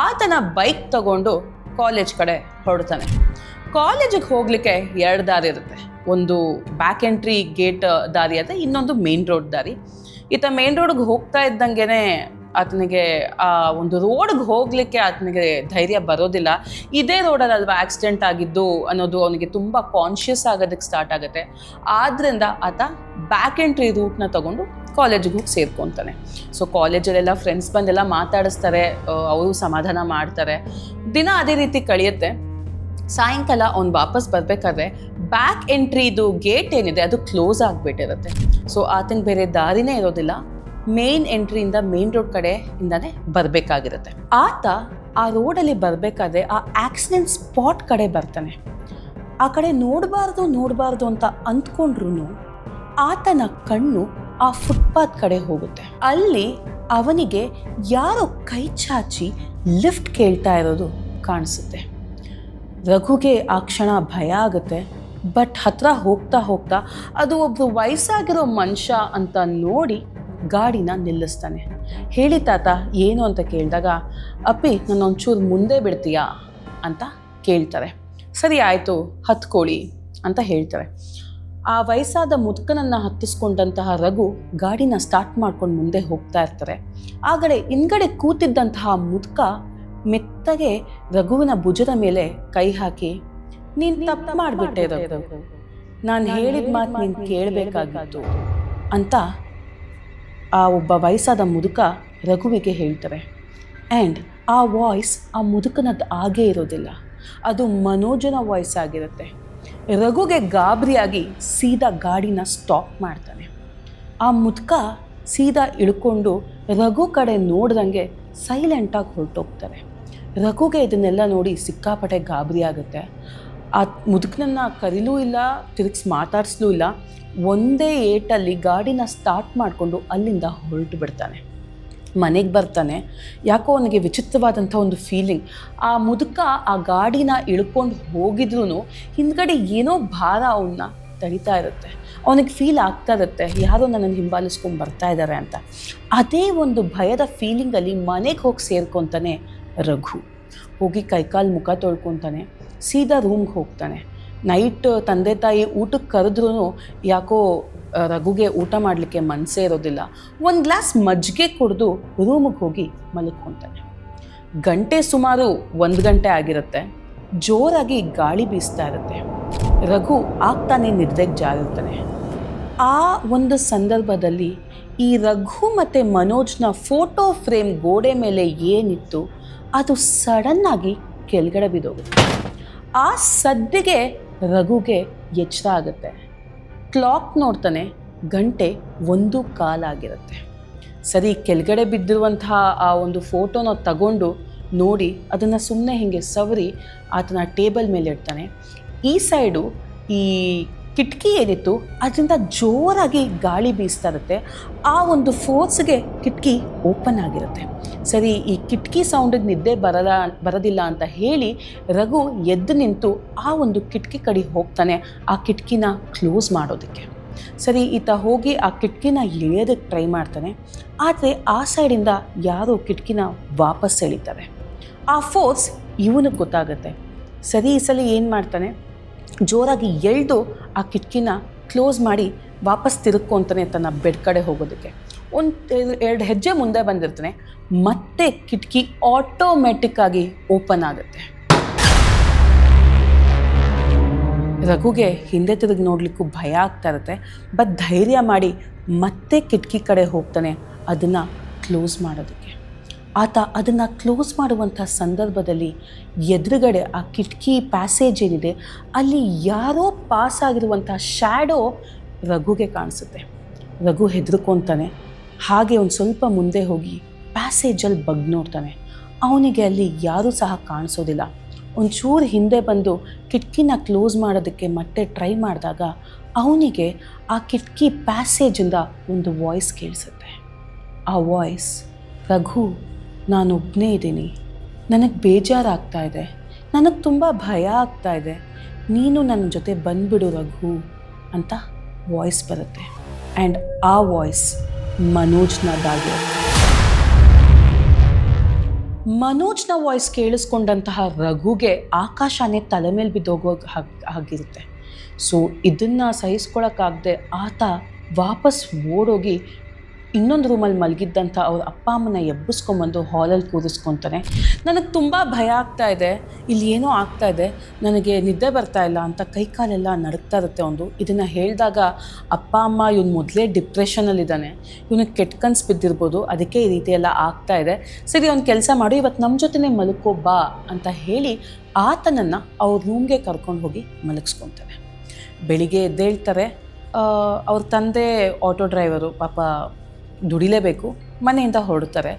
ಆತನ ಬೈಕ್ ತಗೊಂಡು ಕಾಲೇಜ್ ಕಡೆ ಹೊರಡ್ತಾನೆ. ಕಾಲೇಜಿಗೆ ಹೋಗಲಿಕ್ಕೆ 2 ದಾರಿ ಇರುತ್ತೆ. ಒಂದು ಬ್ಯಾಕ್ ಎಂಟ್ರಿ ಗೇಟ್ ದಾರಿ ಇದೆ, ಇನ್ನೊಂದು ಮೇನ್ ರೋಡ್ ದಾರಿ. ಈತ ಮೇನ್ ರೋಡ್ಗೆ ಹೋಗ್ತಾ ಇದ್ದಂಗೆ ಆತನಿಗೆ ಆ ಒಂದು ರೋಡ್ಗೆ ಹೋಗಲಿಕ್ಕೆ ಆತನಿಗೆ ಧೈರ್ಯ ಬರೋದಿಲ್ಲ. ಇದೇ ರೋಡಲ್ಲಿ ಅಲ್ವಾ ಆಕ್ಸಿಡೆಂಟ್ ಆಗಿದ್ದು ಅನ್ನೋದು ಅವನಿಗೆ ತುಂಬ ಕಾನ್ಷಿಯಸ್ ಆಗೋದಕ್ಕೆ ಸ್ಟಾರ್ಟ್ ಆಗುತ್ತೆ. ಆದ್ದರಿಂದ ಆತ ಬ್ಯಾಕ್ ಎಂಟ್ರಿ ರೂಟ್ನ ತಗೊಂಡು ಕಾಲೇಜಿಗೆ ಹೋಗಿ ಸೇರ್ಕೊತಾನೆ. ಸೊ ಕಾಲೇಜಲ್ಲೆಲ್ಲ ಫ್ರೆಂಡ್ಸ್ ಬಂದೆಲ್ಲ ಮಾತಾಡಿಸ್ತಾರೆ, ಅವರು ಸಮಾಧಾನ ಮಾಡ್ತಾರೆ. ದಿನ ಅದೇ ರೀತಿ ಕಳೆಯುತ್ತೆ. ಸಾಯಂಕಾಲ ಅವ್ನು ವಾಪಸ್ ಬರಬೇಕಾದ್ರೆ ಬ್ಯಾಕ್ ಎಂಟ್ರಿದು ಗೇಟ್ ಏನಿದೆ ಅದು ಕ್ಲೋಸ್ ಆಗಿಬಿಟ್ಟಿರುತ್ತೆ. ಸೊ ಆತನ ಬೇರೆ ದಾರಿನೇ ಇರೋದಿಲ್ಲ. ಮೇನ್ ಎಂಟ್ರಿಯಿಂದ ಮೇನ್ ರೋಡ್ ಕಡೆಯಿಂದನೇ ಬರಬೇಕಾಗಿರುತ್ತೆ. ಆತ ಆ ರೋಡಲ್ಲಿ ಬರಬೇಕಾದ್ರೆ ಆ ಆಕ್ಸಿಡೆಂಟ್ ಸ್ಪಾಟ್ ಕಡೆ ಬರ್ತಾನೆ. ಆ ಕಡೆ ನೋಡಬಾರ್ದು ಅಂತ ಅಂದ್ಕೊಂಡ್ರು ಆತನ ಕಣ್ಣು ಆ ಫುಟ್ಪಾತ್ ಕಡೆ ಹೋಗುತ್ತೆ. ಅಲ್ಲಿ ಅವನಿಗೆ ಯಾರೋ ಕೈ ಚಾಚಿ ಲಿಫ್ಟ್ ಕೇಳ್ತಾ ಇರೋದು ಕಾಣಿಸುತ್ತೆ. ರಘುಗೆ ಆ ಕ್ಷಣ ಭಯ ಆಗುತ್ತೆ. ಬಟ್ ಹತ್ರ ಹೋಗ್ತಾ ಅದು ಒಬ್ಬರು ವಯಸ್ಸಾಗಿರೋ ಮನುಷ್ಯ ಅಂತ ನೋಡಿ ಗಾಡಿನ ನಿಲ್ಲಿಸ್ತಾನೆ. ಹೇಳಿ ತಾತ, ಏನು ಅಂತ ಕೇಳಿದಾಗ, ಅಪ್ಪಿ ನಾನು ಒಂಚೂರು ಮುಂದೆ ಬಿಡ್ತೀಯಾ ಅಂತ ಕೇಳ್ತಾರೆ. ಸರಿ ಆಯಿತು, ಹತ್ಕೊಳ್ಳಿ ಅಂತ ಹೇಳ್ತಾರೆ. ಆ ವಯಸ್ಸಾದ ಮುದುಕನನ್ನು ಹತ್ತಿಸ್ಕೊಂಡಂತಹ ರಘು ಗಾಡಿನ ಸ್ಟಾರ್ಟ್ ಮಾಡ್ಕೊಂಡು ಮುಂದೆ ಹೋಗ್ತಾ ಇರ್ತಾರೆ. ಆಗಲೇ ಹಿಂದ್ಗಡೆ ಕೂತಿದ್ದಂತಹ ಮುದುಕ ಮೆತ್ತಗೆ ರಘುವಿನ ಭುಜದ ಮೇಲೆ ಕೈ ಹಾಕಿ, ನೀನು ತಪ್ಪು ಮಾಡಿಬಿಟ್ಟೆ ರಘು, ನಾನು ಹೇಳಿದ ಮಾತು ನೀನು ಕೇಳಬೇಕಾಗಿತ್ತು ಅಂತ ಆ ಒಬ್ಬ ವಯಸ್ಸಾದ ಮುದುಕ ರಘುವಿಗೆ ಹೇಳ್ತಾರೆ. ಆ್ಯಂಡ್ ಆ ವಾಯ್ಸ್ ಆ ಮುದುಕನದ್ದು ಆಗೇ ಇರೋದಿಲ್ಲ, ಅದು ಮನೋಜನ ವಾಯ್ಸ್ ಆಗಿರುತ್ತೆ. ರಘುಗೆ ಗಾಬರಿಯಾಗಿ ಸೀದಾ ಗಾಡಿನ ಸ್ಟಾಪ್ ಮಾಡ್ತಾನೆ. ಆ ಮುದುಕ ಸೀದಾ ಇಳ್ಕೊಂಡು ರಘು ಕಡೆ ನೋಡ್ದಂಗೆ ಸೈಲೆಂಟಾಗಿ ಹೊರಟೋಗ್ತಾರೆ. ರಘುಗೆ ಇದನ್ನೆಲ್ಲ ನೋಡಿ ಸಿಕ್ಕಾಪಟ್ಟೆ ಗಾಬರಿ ಆಗುತ್ತೆ. ಆ ಮುದುಕನನ್ನು ಕರೀಲೂ ಇಲ್ಲ, ತಿರುಗಿಸಿ ಮಾತಾಡಿಸ್ಲೂ ಇಲ್ಲ. ಒಂದೇ ಏಟಲ್ಲಿ ಗಾಡಿನ ಸ್ಟಾರ್ಟ್ ಮಾಡಿಕೊಂಡು ಅಲ್ಲಿಂದ ಹೊರಟು ಬಿಡ್ತಾನೆ. ಮನೆಗೆ ಬರ್ತಾನೆ. ಯಾಕೋ ಅವನಿಗೆ ವಿಚಿತ್ರವಾದಂಥ ಒಂದು ಫೀಲಿಂಗ್. ಆ ಮುದುಕ ಆ ಗಾಡಿನ ಇಳ್ಕೊಂಡು ಹೋಗಿದ್ರೂ ಹಿಂದ್ಗಡೆ ಏನೋ ಭಾರ ಅವನ್ನ ತಡಿತಾ ಇರುತ್ತೆ. ಅವನಿಗೆ ಫೀಲ್ ಆಗ್ತಾ ಇರುತ್ತೆ, ಯಾರೋ ನನ್ನನ್ನು ಹಿಂಬಾಲಿಸ್ಕೊಂಡು ಬರ್ತಾ ಇದ್ದಾರೆ ಅಂತ. ಅದೇ ಒಂದು ಭಯದ ಫೀಲಿಂಗಲ್ಲಿ ಮನೆಗೆ ಹೋಗಿ ಸೇರ್ಕೊತಾನೆ ರಘು. ಹೋಗಿ ಕೈಕಾಲು ಮುಖ ತೊಳ್ಕೊತಾನೆ, ಸೀದಾ ರೂಮ್ಗೆ ಹೋಗ್ತಾನೆ. ನೈಟ್ ತಂದೆ ತಾಯಿ ಊಟಕ್ಕೆ ಕರೆದ್ರೂ ಯಾಕೋ ರಘುಗೆ ಊಟ ಮಾಡಲಿಕ್ಕೆ ಮನಸ್ಸೇ ಇರೋದಿಲ್ಲ. ಒಂದು ಗ್ಲಾಸ್ ಮಜ್ಜಿಗೆ ಕುಡಿದು ರೂಮಿಗೆ ಹೋಗಿ ಮಲ್ಕೊತಾನೆ. ಗಂಟೆ ಸುಮಾರು 1 ಗಂಟೆ ಆಗಿರುತ್ತೆ. ಜೋರಾಗಿ ಗಾಳಿ ಬೀಸ್ತಾ ಇರುತ್ತೆ. ರಘು ಆಗ್ತಾನೆ ನಿದ್ರೆಗೆ ಜಾರಿರ್ತಾನೆ. ಆ ಒಂದು ಸಂದರ್ಭದಲ್ಲಿ ಈ ರಘು ಮತ್ತು ಮನೋಜ್ನ ಫೋಟೋ ಫ್ರೇಮ್ ಗೋಡೆ ಮೇಲೆ ಏನಿತ್ತು ಅದು ಸಡನ್ನಾಗಿ ಕೆಳಗಡೆ ಬಿದ್ದೋಗುತ್ತೆ. ಆ ಸದ್ದಿಗೆ ರಘುಗೆ ಎಚ್ಚರ ಆಗುತ್ತೆ. ಕ್ಲಾಕ್ ನೋಡ್ತಾನೆ, ಗಂಟೆ 1:15 ಆಗಿರುತ್ತೆ. ಸರಿ, ಕೆಳಗಡೆ ಬಿದ್ದಿರುವಂತಹ ಆ ಒಂದು ಫೋಟೋನ ತಗೊಂಡು ನೋಡಿ ಅದನ್ನು ಸುಮ್ಮನೆ ಹೀಗೆ ಸವರಿ ಆತನ ಟೇಬಲ್ ಮೇಲೆ ಇಡ್ತಾನೆ. ಈ ಸೈಡು ಈ ಕಿಟಕಿ ಏನಿತ್ತು ಅದರಿಂದ ಜೋರಾಗಿ ಗಾಳಿ ಬೀಸ್ತಾ ಇರುತ್ತೆ. ಆ ಒಂದು ಫೋರ್ಸ್ಗೆ ಕಿಟಕಿ ಓಪನ್ ಆಗಿರುತ್ತೆ. ಸರಿ, ಈ ಕಿಟಕಿ ಸೌಂಡಿಗೆ ನಿದ್ದೆ ಬರೋದಿಲ್ಲ ಅಂತ ಹೇಳಿ ರಘು ಎದ್ದು ನಿಂತು ಆ ಒಂದು ಕಿಟಕಿ ಕಡೆ ಹೋಗ್ತಾನೆ, ಆ ಕಿಟಕಿನ ಕ್ಲೋಸ್ ಮಾಡೋದಕ್ಕೆ. ಸರಿ, ಈತ ಹೋಗಿ ಆ ಕಿಟಕಿನ ಎಳೆಯೋದಕ್ಕೆ ಟ್ರೈ ಮಾಡ್ತಾನೆ. ಆದರೆ ಆ ಸೈಡಿಂದ ಯಾರೋ ಕಿಟಕಿನ ವಾಪಸ್ ಎಳಿತಾರೆ. ಆ ಫೋರ್ಸ್ ಇವನಿಗೆ ಗೊತ್ತಾಗುತ್ತೆ. ಸರಿ, ಈ ಸಲ ಏನು ಮಾಡ್ತಾನೆ, ಜೋರಾಗಿ ಎಳೆದು ಆ ಕಿಟಕಿನ ಕ್ಲೋಸ್ ಮಾಡಿ ವಾಪಸ್ ತಿರುಗ್ಕೊತಾನೆ ತನ್ನ ಬೆಡ್ ಕಡೆ ಹೋಗೋದಕ್ಕೆ. 1-2 ಹೆಜ್ಜೆ ಮುಂದೆ ಬಂದಿರ್ತಾನೆ. ಮತ್ತೆ ಕಿಟಕಿ ಆಟೋಮೆಟಿಕ್ಕಾಗಿ ಓಪನ್ ಆಗುತ್ತೆ. ರಘುಗೆ ಹಿಂದೆ ತಿರುಗಿ ನೋಡಲಿಕ್ಕೂ ಭಯ ಆಗ್ತಾ ಇರುತ್ತೆ. ಬಟ್ ಧೈರ್ಯ ಮಾಡಿ ಮತ್ತೆ ಕಿಟಕಿ ಕಡೆ ಹೋಗ್ತಾನೆ ಅದನ್ನು ಕ್ಲೋಸ್ ಮಾಡೋದಕ್ಕೆ. ಆತ ಅದನ್ನು ಕ್ಲೋಸ್ ಮಾಡುವಂಥ ಸಂದರ್ಭದಲ್ಲಿ ಎದುರುಗಡೆ ಆ ಕಿಟಕಿ ಪ್ಯಾಸೇಜ್ ಏನಿದೆ ಅಲ್ಲಿ ಯಾರೋ ಪಾಸ್ ಆಗಿರುವಂಥ ಶ್ಯಾಡೋ ರಘುಗೆ ಕಾಣಿಸುತ್ತೆ. ರಘು ಹೆದರ್ಕೊತಾನೆ. ಹಾಗೆ ಒಂದು ಸ್ವಲ್ಪ ಮುಂದೆ ಹೋಗಿ ಪ್ಯಾಸೇಜಲ್ಲಿ ಬಗ್ ನೋಡ್ತಾನೆ. ಅವನಿಗೆ ಅಲ್ಲಿ ಯಾರೂ ಸಹ ಕಾಣಿಸೋದಿಲ್ಲ. ಒಂಚೂರು ಹಿಂದೆ ಬಂದು ಕಿಟಕಿನ ಕ್ಲೋಸ್ ಮಾಡೋದಕ್ಕೆ ಮತ್ತೆ ಟ್ರೈ ಮಾಡಿದಾಗ ಅವನಿಗೆ ಆ ಕಿಟಕಿ ಪ್ಯಾಸೇಜಿಂದ ಒಂದು ವಾಯ್ಸ್ ಕೇಳಿಸುತ್ತೆ. ಆ ವಾಯ್ಸ್, ರಘು, ನಾನೊಬ್ಬನೇ ಇದ್ದೀನಿ, ನನಗೆ ಬೇಜಾರಾಗ್ತಾ ಇದೆ, ನನಗೆ ತುಂಬ ಭಯ ಆಗ್ತಾ ಇದೆ, ನೀನು ನನ್ನ ಜೊತೆ ಬಂದುಬಿಡು ರಘು ಅಂತ ವಾಯ್ಸ್ ಬರುತ್ತೆ. ಆ್ಯಂಡ್ ಆ ವಾಯ್ಸ್ ಮನೋಜ್ನದಾಗಿರುತ್ತೆ. ಮನೋಜ್ನ ವಾಯ್ಸ್ ಕೇಳಿಸ್ಕೊಂಡಂತಹ ರಘುಗೆ ಆಕಾಶನೇ ತಲೆ ಮೇಲೆ ಬಿದ್ದೋಗೋ ಹಾಗಿರುತ್ತೆ. ಸೊ ಇದನ್ನು ಸಹಿಸ್ಕೊಳಕ್ಕಾಗದೆ ಆತ ವಾಪಸ್ ಓಡೋಗಿ ಇನ್ನೊಂದು ರೂಮಲ್ಲಿ ಮಲಗಿದ್ದಂಥ ಅವ್ರ ಅಪ್ಪ ಅಮ್ಮನ ಎಬ್ಬಿಸ್ಕೊಂಬಂದು ಹಾಲಲ್ಲಿ ಕೂರಿಸ್ಕೊತಾನೆ. ನನಗೆ ತುಂಬ ಭಯ ಆಗ್ತಾ ಇದೆ, ಇಲ್ಲಿ ಏನೋ ಆಗ್ತಾ ಇದೆ, ನನಗೆ ನಿದ್ದೆ ಬರ್ತಾ ಇಲ್ಲ ಅಂತ ಕೈಕಾಲೆಲ್ಲ ನಡುಕ್ತಾ ಇರುತ್ತೆ ಅವನು. ಇದನ್ನು ಹೇಳಿದಾಗ ಅಪ್ಪ ಅಮ್ಮ ಇವನು ಮೊದಲೇ ಡಿಪ್ರೆಷನಲ್ಲಿದ್ದಾನೆ, ಇವನಿಗೆ ಕೆಟ್ಟ ಕನ್ಸು ಬಿದ್ದಿರ್ಬೋದು, ಅದಕ್ಕೆ ಈ ರೀತಿ ಎಲ್ಲ ಆಗ್ತಾ ಇದೆ. ಸರಿ, ಅವ್ನು ಕೆಲಸ ಮಾಡು, ಇವತ್ತು ನಮ್ಮ ಜೊತೆನೇ ಮಲ್ಕೋ ಬಾ ಅಂತ ಹೇಳಿ ಆತನನ್ನು ಅವ್ರ ರೂಮ್ಗೆ ಕರ್ಕೊಂಡು ಹೋಗಿ ಮಲಗಿಸ್ಕೊತಾನೆ. ಬೆಳಿಗ್ಗೆ ಎದ್ದೇಳ್ತಾರೆ. ಅವ್ರ ತಂದೆ ಆಟೋ ಡ್ರೈವರು, ಪಾಪ ದುಡಿಲೇಬೇಕು, ಮನೆಯಿಂದ ಹೊರಡ್ತಾರೆ.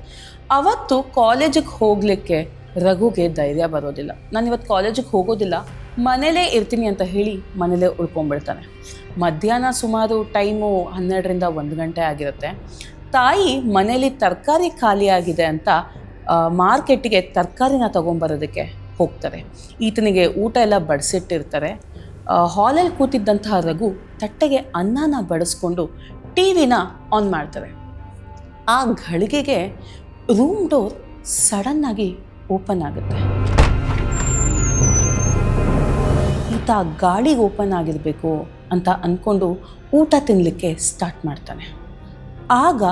ಅವತ್ತು ಕಾಲೇಜಿಗೆ ಹೋಗಲಿಕ್ಕೆ ರಘುಗೆ ಧೈರ್ಯ ಬರೋದಿಲ್ಲ. ನಾನು ಇವತ್ತು ಕಾಲೇಜಿಗೆ ಹೋಗೋದಿಲ್ಲ, ಮನೇಲೇ ಇರ್ತೀನಿ ಅಂತ ಹೇಳಿ ಮನೇಲೇ ಉಳ್ಕೊಂಡ್ಬಿಡ್ತಾನೆ. ಮಧ್ಯಾಹ್ನ ಸುಮಾರು ಟೈಮು 12ರಿಂದ 1 ಗಂಟೆ ಆಗಿರುತ್ತೆ. ತಾಯಿ ಮನೇಲಿ ತರಕಾರಿ ಖಾಲಿ ಆಗಿದೆ ಅಂತ ಮಾರ್ಕೆಟಿಗೆ ತರಕಾರಿನ ತೊಗೊಂಬರೋದಕ್ಕೆ ಹೋಗ್ತಾರೆ. ಈತನಿಗೆ ಊಟ ಎಲ್ಲ ಬಡಿಸಿಟ್ಟಿರ್ತಾರೆ. ಹಾಲಲ್ಲಿ ಕೂತಿದ್ದಂತಹ ರಘು ತಟ್ಟೆಗೆ ಅನ್ನನ ಬಡಿಸ್ಕೊಂಡು ಟಿವಿನ ಆನ್ ಮಾಡ್ತಾರೆ. ಆ ಘಳಿಗೆಗೆ ರೂಮ್ ಡೋರ್ ಸಡನ್ನಾಗಿ ಓಪನ್ ಆಗುತ್ತೆ. ಈತ ಗಾಳಿಗೆ ಓಪನ್ ಆಗಿರಬೇಕು ಅಂತ ಅಂದ್ಕೊಂಡು ಊಟ ತಿನ್ನಲಿಕ್ಕೆ ಸ್ಟಾರ್ಟ್ ಮಾಡ್ತಾನೆ. ಆಗ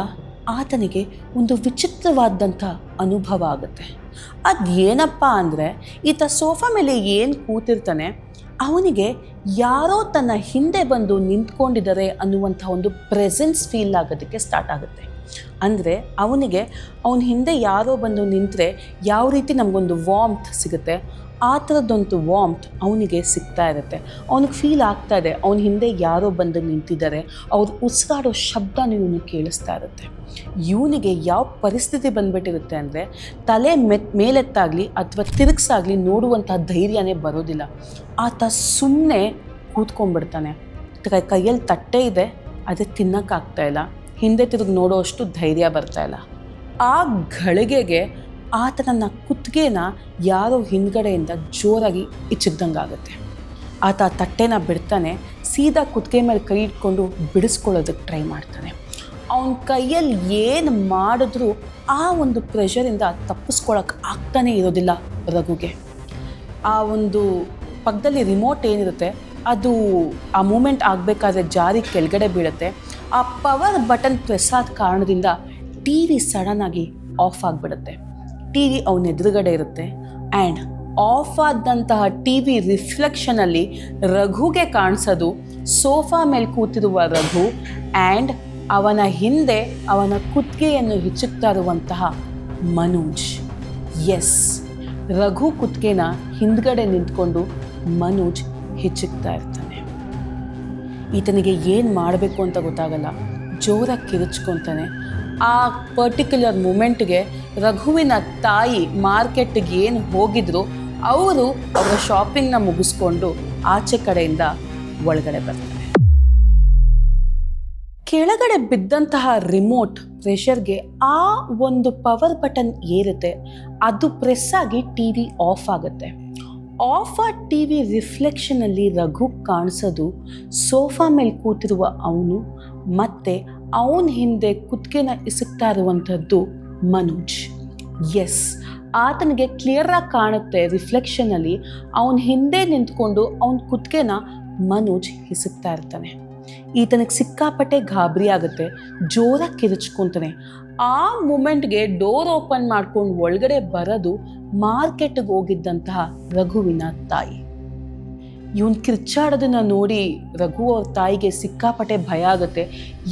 ಆತನಿಗೆ ಒಂದು ವಿಚಿತ್ರವಾದಂಥ ಅನುಭವ ಆಗುತ್ತೆ. ಅದು ಏನಪ್ಪ ಅಂದರೆ, ಈತ ಸೋಫಾ ಮೇಲೆ ಏನು ಕೂತಿರ್ತಾನೆ, ಅವನಿಗೆ ಯಾರೋ ತನ್ನ ಹಿಂದೆ ಬಂದು ನಿಂತ್ಕೊಂಡಿದ್ದಾರೆ ಅನ್ನುವಂಥ ಒಂದು ಪ್ರೆಸೆನ್ಸ್ ಫೀಲ್ ಆಗೋದಕ್ಕೆ ಸ್ಟಾರ್ಟ್ ಆಗುತ್ತೆ. ಅಂದರೆ ಅವನಿಗೆ ಅವನ ಹಿಂದೆ ಯಾರೋ ಬಂದು ನಿಂತರೆ ಯಾವ ರೀತಿ ನಮಗೊಂದು ವಾರ್ಮ್ತ್ ಸಿಗುತ್ತೆ, ಆ ಥರದ್ದೊಂದು ವಾರ್ಮ್ತ್ ಅವನಿಗೆ ಸಿಗ್ತಾ ಇರುತ್ತೆ. ಅವನಿಗೆ ಫೀಲ್ ಆಗ್ತಾ ಇದೆ ಅವನ ಹಿಂದೆ ಯಾರೋ ಬಂದು ನಿಂತಿದ್ದಾರೆ, ಅವ್ರು ಉಸಿರಾಡೋ ಶಬ್ದನೂ ಇವನು ಕೇಳಿಸ್ತಾ ಇರುತ್ತೆ. ಇವನಿಗೆ ಯಾವ ಪರಿಸ್ಥಿತಿ ಬಂದ್ಬಿಟ್ಟಿರುತ್ತೆ ಅಂದರೆ, ತಲೆ ಮೇಲೆತ್ತಾಗಲಿ ಅಥವಾ ತಿರುಗಿಸಾಗಲಿ ನೋಡುವಂಥ ಧೈರ್ಯನೇ ಬರೋದಿಲ್ಲ. ಆತ ಸುಮ್ಮನೆ ಕೂತ್ಕೊಂಡ್ಬಿಡ್ತಾನೆ. ಕೈಯಲ್ಲಿ ತಟ್ಟೆ ಇದೆ, ಅದೇ ತಿನ್ನೋಕ್ಕಾಗ್ತಾಯಿಲ್ಲ, ಹಿಂದೆ ತಿರುಗಿ ನೋಡೋ ಅಷ್ಟು ಧೈರ್ಯ ಬರ್ತಾಯಿಲ್ಲ. ಆ ಘಳಿಗೆಗೆ ಆತನ ಕುತ್ತಿಗೆನ ಯಾರೋ ಹಿಂದ್ಗಡೆಯಿಂದ ಜೋರಾಗಿ ಇಚ್ಚಿದ್ದಂಗಾಗುತ್ತೆ. ಆತ ತಟ್ಟೆನ ಬಿಡ್ತಾನೆ, ಸೀದಾ ಕುತ್ತಿಗೆ ಮೇಲೆ ಕೈ ಇಟ್ಕೊಂಡು ಬಿಡಿಸ್ಕೊಳ್ಳೋದಕ್ಕೆ ಟ್ರೈ ಮಾಡ್ತಾನೆ. ಅವನ ಕೈಯಲ್ಲಿ ಏನು ಮಾಡಿದ್ರೂ ಆ ಒಂದು ಪ್ರೆಷರಿಂದ ತಪ್ಪಿಸ್ಕೊಳಕ್ಕೆ ಆಗ್ತಾನೆ ಇರೋದಿಲ್ಲ ರಘುಗೆ. ಆ ಒಂದು ಪಕ್ಕದಲ್ಲಿ ರಿಮೋಟ್ ಏನಿರುತ್ತೆ ಅದು ಆ ಮೂಮೆಂಟ್ ಆಗಬೇಕಾದ್ರೆ ಜಾರಿ ಕೆಳಗಡೆ ಬೀಳುತ್ತೆ. ಆ ಪವರ್ ಬಟನ್ ಪ್ರೆಸ್ ಆದ ಕಾರಣದಿಂದ ಟಿ ವಿ ಸಡನ್ನಾಗಿ ಆಫ್ ಆಗಿಬಿಡುತ್ತೆ. ಟಿ ವಿ ಅವನ ಎದುರುಗಡೆ ಇರುತ್ತೆ. ಆ್ಯಂಡ್ ಆಫ್ ಆದಂತಹ ಟಿ ವಿ ರಿಫ್ಲೆಕ್ಷನಲ್ಲಿ ರಘುಗೆ ಕಾಣಿಸೋದು ಸೋಫಾ ಮೇಲೆ ಕೂತಿರುವ ರಘು ಆ್ಯಂಡ್ ಅವನ ಹಿಂದೆ ಅವನ ಕುತ್ತಿಗೆಯನ್ನು ಹಿಚ್ಚುತ್ತಾ ಇರುವಂತಹ ಮನೋಜ್. ಎಸ್, ರಘು ಕುತ್ತಿಗೆನ ಹಿಂದ್ಗಡೆ ನಿಂತ್ಕೊಂಡು ಮನೋಜ್ ಹಿಚ್ಚುತ್ತಾ ಇರ್ತಾನೆ. ಈತನಿಗೆ ಏನು ಮಾಡಬೇಕು ಅಂತ ಗೊತ್ತಾಗಲ್ಲ, ಜೋರಾಗಿ ಕಿರುಚ್ಕೊತಾನೆ. ಆ ಪರ್ಟಿಕ್ಯುಲರ್ ಮೂಮೆಂಟ್ಗೆ ರಘುವಿನ ತಾಯಿ ಮಾರ್ಕೆಟ್ಗೆ ಏನು ಹೋಗಿದ್ರು ಅವರು ಅವರ ಶಾಪಿಂಗ್ನ ಮುಗಿಸ್ಕೊಂಡು ಆಚೆ ಕಡೆಯಿಂದ ಒಳಗಡೆ ಬರ್ತಾರೆ. ಕೆಳಗಡೆ ಬಿದ್ದಂತಹ ರಿಮೋಟ್ ಪ್ರೆಷರ್ಗೆ ಆ ಒಂದು ಪವರ್ ಬಟನ್ ಏರುತ್ತೆ, ಅದು ಪ್ರೆಸ್ ಆಗಿ ಟಿ ವಿ ಆಫ್ ಆಗುತ್ತೆ. ಆಫ್ ಆ ಟಿ ವಿ ರಿಫ್ಲೆಕ್ಷನಲ್ಲಿ ರಘು ಕಾಣಿಸೋದು ಸೋಫಾ ಮೇಲೆ ಕೂತಿರುವ ಅವನು ಮತ್ತು ಅವನ ಹಿಂದೆ ಕುತ್ತಿಗೆನ ಇಸುಕ್ತಾ ಇರುವಂಥದ್ದು ಮನೋಜ್. ಎಸ್, ಆತನಿಗೆ ಕ್ಲಿಯರಾಗಿ ಕಾಣುತ್ತೆ ರಿಫ್ಲೆಕ್ಷನಲ್ಲಿ ಅವನ ಹಿಂದೆ ನಿಂತ್ಕೊಂಡು ಅವನ ಕುತ್ತಿಗೆನ ಮನೋಜ್ ಹಿಸುಕ್ತಾ ಇರ್ತಾನೆ. ಈತನಿಗೆ ಸಿಕ್ಕಾಪಟ್ಟೆ ಗಾಬರಿ ಆಗುತ್ತೆ, ಜೋರಾಗಿ ಕಿರುಚ್ಕೊತಾನೆ. ಆ ಮೂಮೆಂಟ್ಗೆ ಡೋರ್ ಓಪನ್ ಮಾಡ್ಕೊಂಡು ಒಳಗಡೆ ಬರೋದು ಮಾರ್ಕೆಟ್ಗೆ ಹೋಗಿದ್ದಂತಹ ರಘುವಿನ ತಾಯಿ. ಇವನು ಕಿರ್ಚಾಡೋದನ್ನು ನೋಡಿ ರಘು ಅವ್ರ ತಾಯಿಗೆ ಸಿಕ್ಕಾಪಟ್ಟೆ ಭಯ ಆಗುತ್ತೆ.